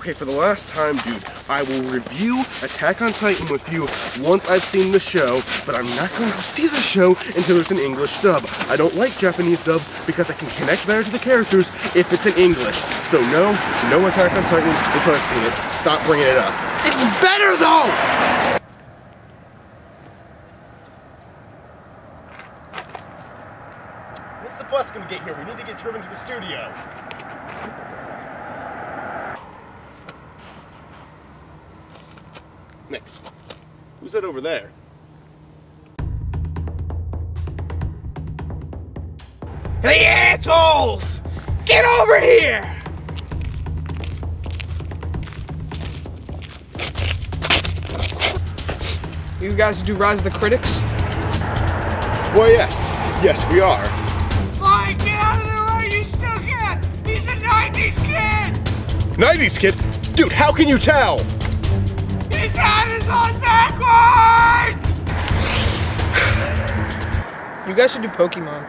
Okay, for the last time, dude, I will review Attack on Titan with you once I've seen the show, but I'm not going to see the show until there's an English dub. I don't like Japanese dubs because I can connect better to the characters if it's in English. So no Attack on Titan until I've seen it. Stop bringing it up. It's better though! When's the bus gonna get here? We need to get driven to the studio. Nick, who's that over there? Hey assholes! Get over here! You guys do Rise of the Critics? Well, yes, we are. Boy, get out of there while you still can! He's a 90's kid! 90's kid? Dude, how can you tell? His hat is on backwards! You guys should do Pokemon.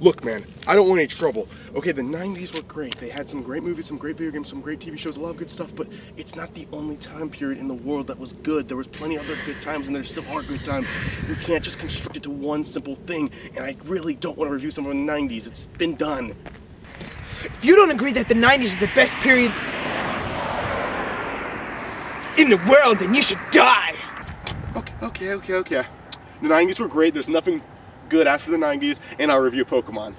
Look, man, I don't want any trouble. Okay, the 90's were great. They had some great movies, some great video games, some great TV shows, a lot of good stuff, but it's not the only time period in the world that was good. There was plenty of other good times, and there still are good times. You can't just construct it to one simple thing, and I really don't want to review some of the 90's. It's been done. If you don't agree that the 90's are the best period in the world, then you should die! Okay. The 90's were great. There's nothing good after the 90's, and I'll review Pokemon.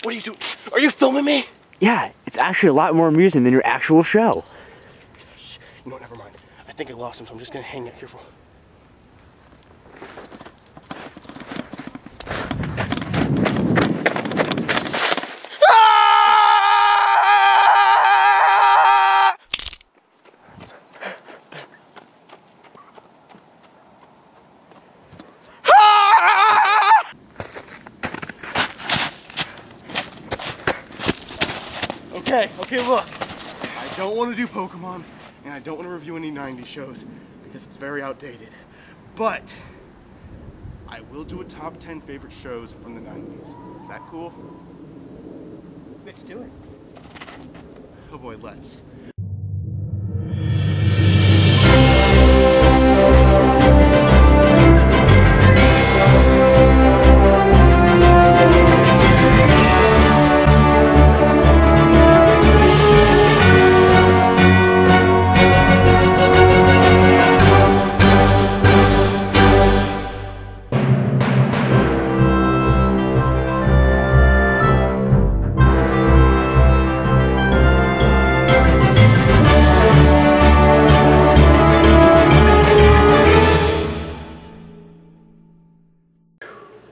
What are you doing? Are you filming me? Yeah, it's actually a lot more amusing than your actual show. You know what, never mind. I think I lost him, so I'm just gonna hang out here for... Okay, look. I don't want to do Pokemon, and I don't want to review any 90's shows, because it's very outdated. But, I will do a top 10 favorite shows from the 90's. Is that cool? Let's do it. Oh boy, let's.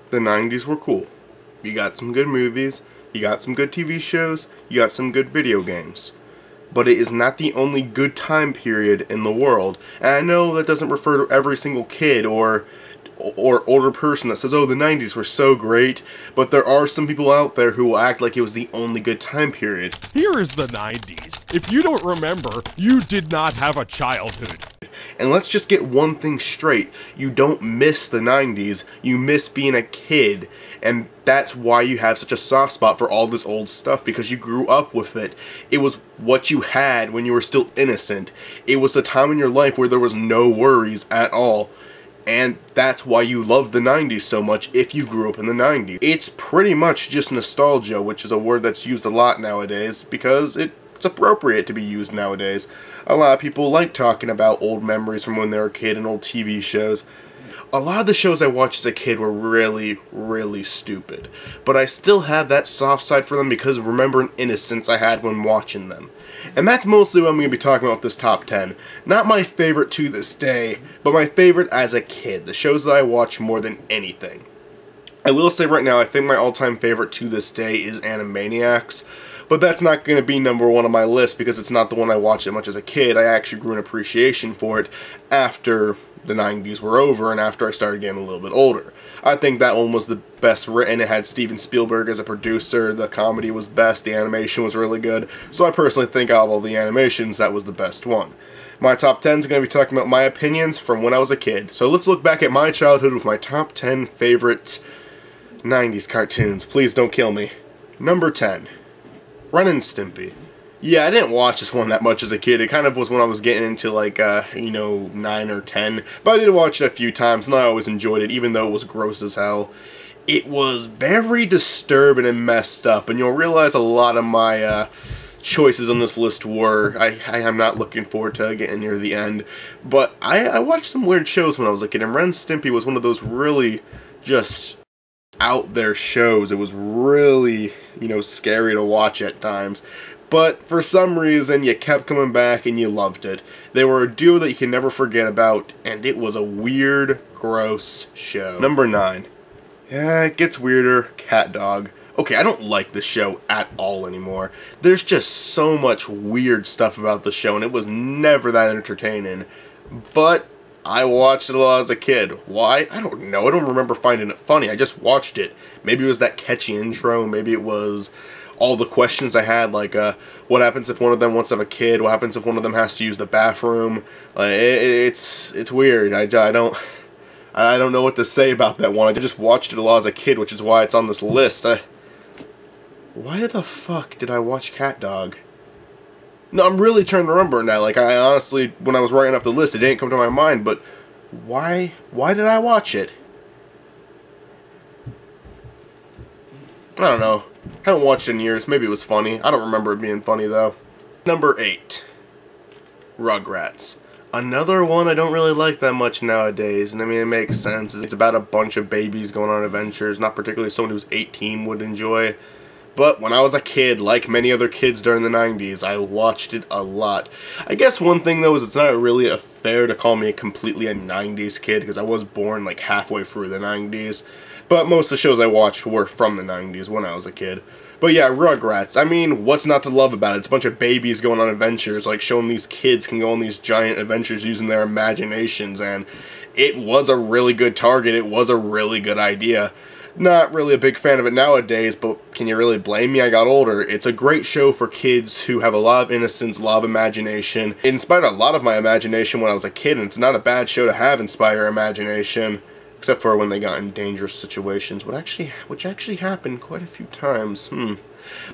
The 90's were cool. You got some good movies, you got some good TV shows, you got some good video games. But it is not the only good time period in the world. And I know that doesn't refer to every single kid or older person that says, oh, the 90's were so great, but there are some people out there who will act like it was the only good time period. Here is the 90's. If you don't remember, you did not have a childhood. And let's just get one thing straight. You don't miss the 90's, you miss being a kid. And that's why you have such a soft spot for all this old stuff, because you grew up with it. It was what you had when you were still innocent. It was the time in your life where there was no worries at all. And that's why you love the 90's so much if you grew up in the 90's. It's pretty much just nostalgia, which is a word that's used a lot nowadays because it's appropriate to be used nowadays. A lot of people like talking about old memories from when they were a kid and old TV shows. A lot of the shows I watched as a kid were really, really stupid. But I still have that soft side for them because of remembering innocence I had when watching them. And that's mostly what I'm going to be talking about with this top 10. Not my favorite to this day, but my favorite as a kid. The shows that I watched more than anything. I will say right now, I think my all-time favorite to this day is Animaniacs, but that's not going to be number one on my list because it's not the one I watched as much as a kid. I actually grew an appreciation for it after the 90s were over and after I started getting a little bit older. I think that one was the best written. It had Steven Spielberg as a producer, the comedy was best, the animation was really good, so I personally think out of all the animations, that was the best one. My top 10 is going to be talking about my opinions from when I was a kid. So let's look back at my childhood with my top 10 favorite 90s cartoons. Please don't kill me. Number 10. Ren and Stimpy. Yeah, I didn't watch this one that much as a kid. It kind of was when I was getting into, like, 9 or 10. But I did watch it a few times, and I always enjoyed it, even though it was gross as hell. It was very disturbing and messed up, and you'll realize a lot of my, choices on this list were. I am not looking forward to getting near the end. But I watched some weird shows when I was a kid, and Ren and Stimpy was one of those really just out there shows. It was really, scary to watch at times. But for some reason, you kept coming back and you loved it. They were a duo that you can never forget about, and it was a weird, gross show. Number 9. Yeah, it gets weirder. Cat Dog. Okay, I don't like this show at all anymore. There's just so much weird stuff about the show, and it was never that entertaining. But I watched it a lot as a kid. Why? I don't know. I don't remember finding it funny. I just watched it. Maybe it was that catchy intro. Maybe it was all the questions I had, like, what happens if one of them wants to have a kid? What happens if one of them has to use the bathroom? It's weird. I don't know what to say about that one. I just watched it a lot as a kid, which is why it's on this list. Why the fuck did I watch Cat Dog? No, I'm really trying to remember now. Like, I honestly, when I was writing up the list, it didn't come to my mind, but why did I watch it? I don't know. Haven't watched it in years. Maybe it was funny. I don't remember it being funny, though. Number 8. Rugrats. Another one I don't really like that much nowadays, and I mean, it makes sense. It's about a bunch of babies going on adventures, not particularly someone who's 18 would enjoy. But when I was a kid, like many other kids during the 90s, I watched it a lot. I guess one thing, though, is it's not really fair to call me completely a 90s kid, because I was born, like, halfway through the 90s. But most of the shows I watched were from the 90s when I was a kid. But yeah, Rugrats, I mean, what's not to love about it? It's a bunch of babies going on adventures, like showing these kids can go on these giant adventures using their imaginations, and it was a really good target, it was a really good idea. Not really a big fan of it nowadays, but can you really blame me? I got older. It's a great show for kids who have a lot of innocence, a lot of imagination. It inspired a lot of my imagination when I was a kid, and it's not a bad show to have inspire imagination. Except for when they got in dangerous situations, which actually happened quite a few times.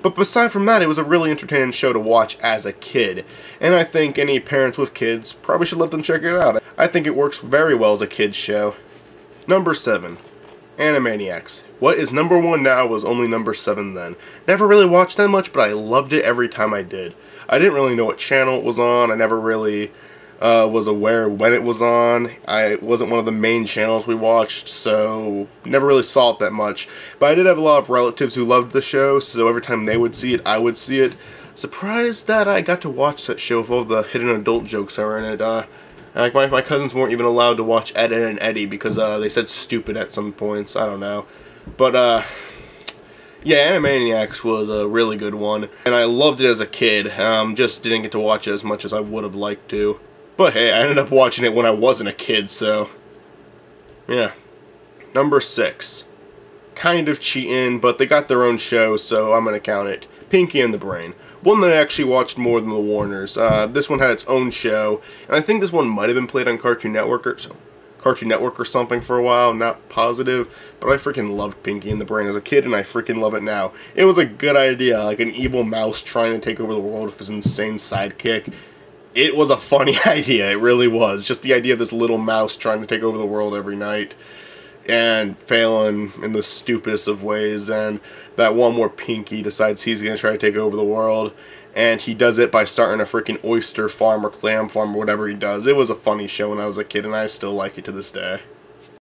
But aside from that, it was a really entertaining show to watch as a kid. And I think any parents with kids probably should let them check it out. I think it works very well as a kid's show. Number 7. Animaniacs. What is number 1 now was only number 7 then. Never really watched that much, but I loved it every time I did. I didn't really know what channel it was on. I never really was aware when it was on. It wasn't one of the main channels we watched, so never really saw it that much. But I did have a lot of relatives who loved the show, so every time they would see it, I would see it. Surprised that I got to watch that show with all the hidden adult jokes that were in it. Like my cousins weren't even allowed to watch Ed, Edd and Eddy because they said stupid at some points. I don't know. But yeah, Animaniacs was a really good one, and I loved it as a kid. Just didn't get to watch it as much as I would have liked to. But hey, I ended up watching it when I wasn't a kid, so yeah. Number 6. Kind of cheating, but they got their own show, so I'm gonna count it. Pinky and the Brain. One that I actually watched more than the Warners. This one had its own show, and I think this one might have been played on Cartoon Network or something for a while, not positive, but I freaking loved Pinky and the Brain as a kid, and I freaking love it now. It was a good idea, like an evil mouse trying to take over the world with his insane sidekick. It was a funny idea, it really was. Just the idea of this little mouse trying to take over the world every night, and failing in the stupidest of ways, and that one where Pinky decides he's going to try to take over the world, and he does it by starting a freaking oyster farm or clam farm or whatever he does. It was a funny show when I was a kid, and I still like it to this day.